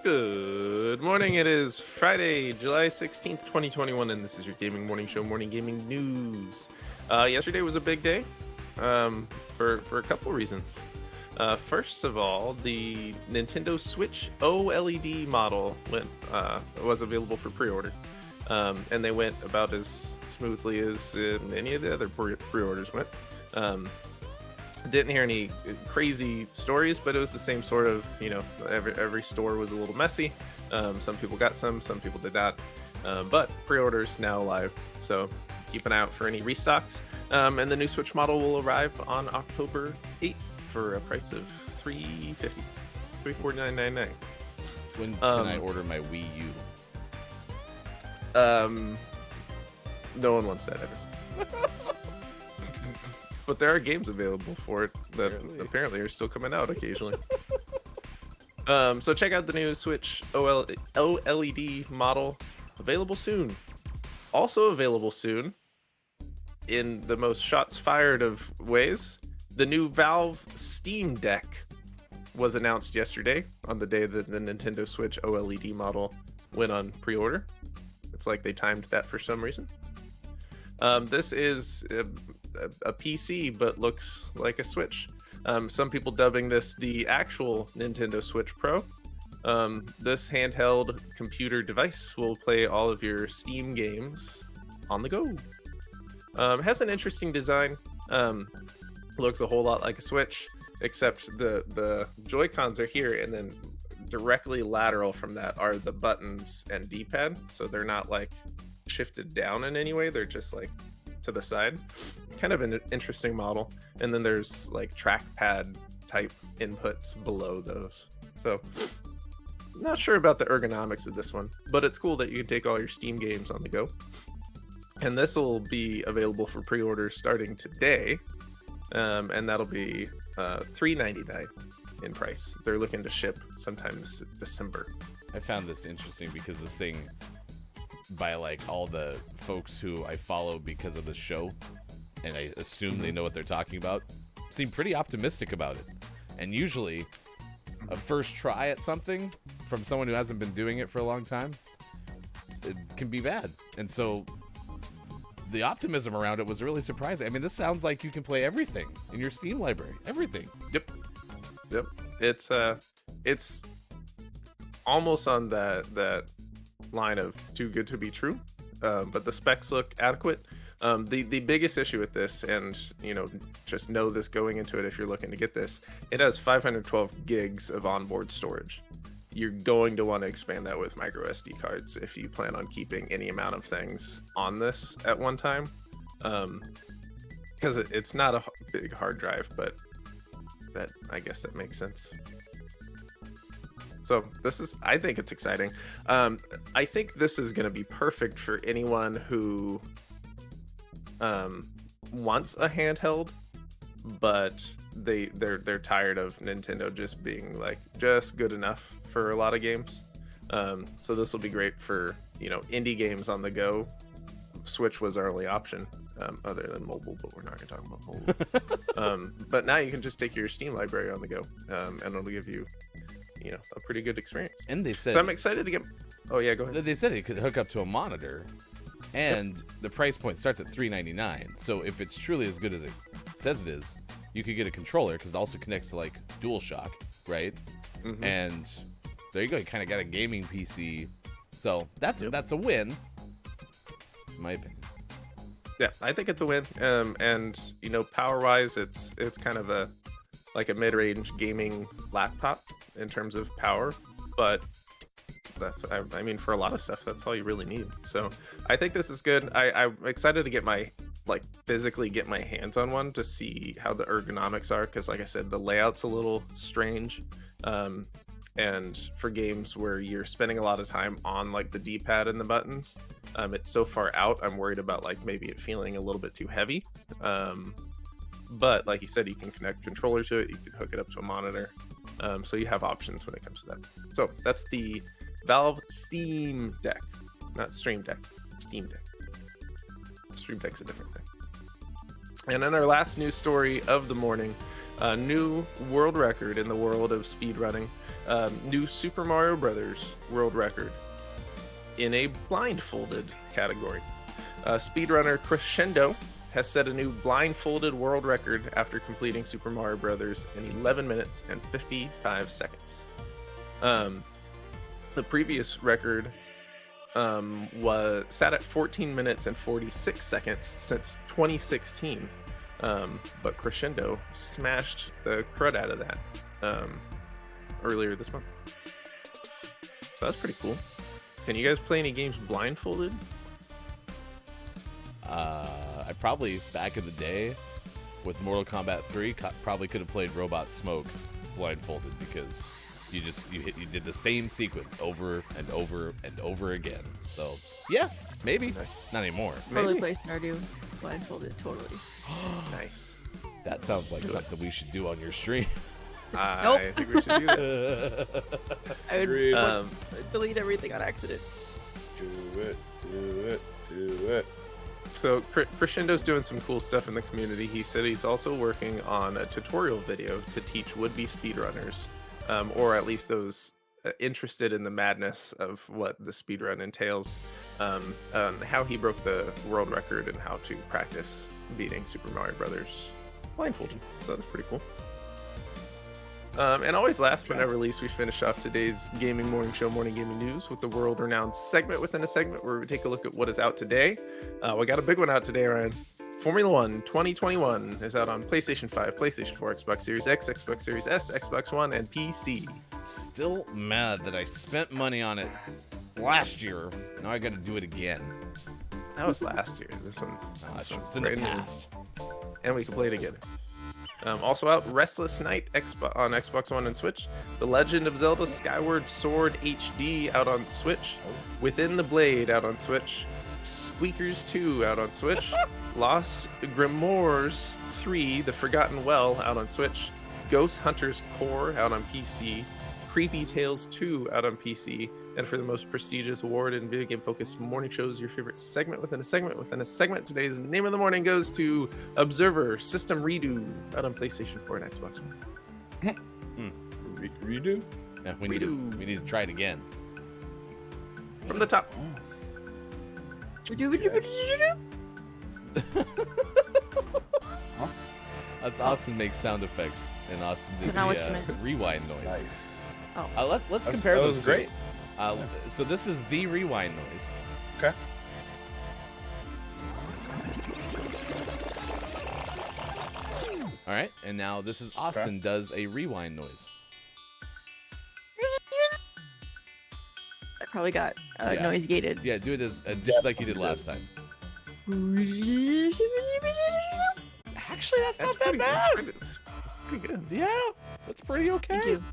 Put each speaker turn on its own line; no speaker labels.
Good morning. It is Friday, July 16th, 2021, and this is your Gaming Morning Show, Morning Gaming News. Yesterday was a big day for a couple reasons. First of all, the Nintendo Switch OLED model was available for pre-order, and they went about as smoothly as any of the other pre-orders went. Didn't hear any crazy stories, but it was the same sort of, every store was a little messy. Some people got some people did not. But pre-orders now live, so keep an eye out for any restocks. And the new Switch model will arrive on October 8th for a price of $350, $349.99.
When can I order my Wii U?
No one wants that ever. But there are games available for it that apparently are still coming out occasionally. So check out the new Switch OLED model, available soon. Also available soon, in the most shots fired of ways, the new Valve Steam Deck was announced yesterday on the day that the Nintendo Switch OLED model went on pre-order. It's like they timed that for some reason. This is a PC, but looks like a Switch. Some people dubbing this the actual Nintendo Switch Pro. This handheld computer device will play all of your Steam games on the go. It has an interesting design. Looks a whole lot like a Switch, except the Joy-Cons are here, and then directly lateral from that are the buttons and D-pad, so they're not like shifted down in any way, they're just like to the side. Kind of an interesting model. And then there's like trackpad type inputs below those, so not sure about the ergonomics of this one, but it's cool that you can take all your Steam games on the go. And this will be available for pre-order starting today, and that'll be $399 in price. They're looking to ship sometime this December.
I found this interesting because this thing, by like all the folks who I follow because of the show, and I assume they know what they're talking about, seem pretty optimistic about it. And usually a first try at something from someone who hasn't been doing it for a long time, it can be bad. And so the optimism around it was really surprising. I mean, this sounds like you can play everything in your Steam library. Everything.
Yep. It's almost on that line of too good to be true, but the specs look adequate. The biggest issue with this, and just know this going into it if you're looking to get this, it has 512 gigs of onboard storage. You're going to want to expand that with micro SD cards if you plan on keeping any amount of things on this at one time, because it's not a big hard drive, but I guess that makes sense. So I think it's exciting. I think this is going to be perfect for anyone who wants a handheld, but they're tired of Nintendo just being like just good enough for a lot of games. So this will be great for indie games on the go. Switch was our only option, other than mobile, but we're not going to talk about mobile. But now you can just take your Steam library on the go, and it'll give you a pretty good experience.
And they said,
so I'm excited to get. Oh yeah, go ahead.
They said it could hook up to a monitor, and the price point starts at $399. So if it's truly as good as it says it is, you could get a controller because it also connects to like DualShock, right? Mm-hmm. And there you go. You kind of got a gaming PC. So that's a win, in my opinion.
Yeah, I think it's a win. And power-wise, it's kind of a mid-range gaming laptop in terms of power, but I mean, for a lot of stuff, that's all you really need. So I think this is good. I'm excited to physically get my hands on one to see how the ergonomics are, because like I said, the layout's a little strange. And for games where you're spending a lot of time on like the D-pad and the buttons, it's so far out, I'm worried about like maybe it feeling a little bit too heavy. But like you said, you can connect controller to it, you can hook it up to a monitor, so you have options when it comes to that. So that's the Valve Steam Deck, not Stream Deck, Steam Deck. Stream Deck's a different thing. And then our last news story of the morning, A new world record in the world of speedrunning. New Super Mario Brothers world record in a blindfolded category. Speedrunner Crescendo has set a new blindfolded world record after completing Super Mario Brothers in 11 minutes and 55 seconds. The previous record was sat at 14 minutes and 46 seconds since 2016. But Crescendo smashed the crud out of that earlier this month. So that's pretty cool. Can you guys play any games blindfolded?
I probably, back in the day, with Mortal Kombat 3, probably could have played Robot Smoke blindfolded because you did the same sequence over and over and over again. So yeah, maybe. Not anymore.
Totally play Stardew blindfolded, totally.
Nice.
That sounds like something we should do on your stream.
I think we should do that.
I would delete everything on accident.
Do it.
So Crescendo's doing some cool stuff in the community. He said he's also working on a tutorial video to teach would-be speedrunners, or at least those interested in the madness of what the speedrun entails, on how he broke the world record and how to practice beating Super Mario Brothers blindfolded. So that's pretty cool. And always last but never least, we finish off today's Gaming Morning Show Morning Gaming News with the world-renowned segment within a segment where we take a look at what is out today. We got a big one out today, Ryan. Formula 1 2021 is out on PlayStation 5, PlayStation 4, Xbox Series X, Xbox Series S, Xbox One, and PC.
Still mad that I spent money on it last year. Now I gotta do it again.
That was last year. This one's
It's in the
brand new.
past.
And we can play together. Also out, Restless Night on Xbox One and Switch. The Legend of Zelda Skyward Sword HD out on Switch. Within the Blade out on Switch. Squeakers II out on Switch. Lost Grimoires 3, The Forgotten Well out on Switch. Ghost Hunters Core out on PC. Creepy Tales 2 out on PC. And for the most prestigious award in video game focused morning shows, your favorite segment within a segment within a segment, today's name of the morning goes to Observer System Redo out on PlayStation 4 and Xbox One.
Redo?
Yeah, we need to try it again.
From the top.
That's Austin makes sound effects, and Austin did the rewind noise.
Nice.
Oh.
Let's compare those
was
two.
great.
So this is the rewind noise.
Okay.
All right, and now this is Austin does a rewind noise.
I probably got noise gated.
Yeah, do it as just like you did last time.
Actually, that's not that
pretty,
bad.
that's pretty good.
Yeah, that's pretty okay.
Thank you.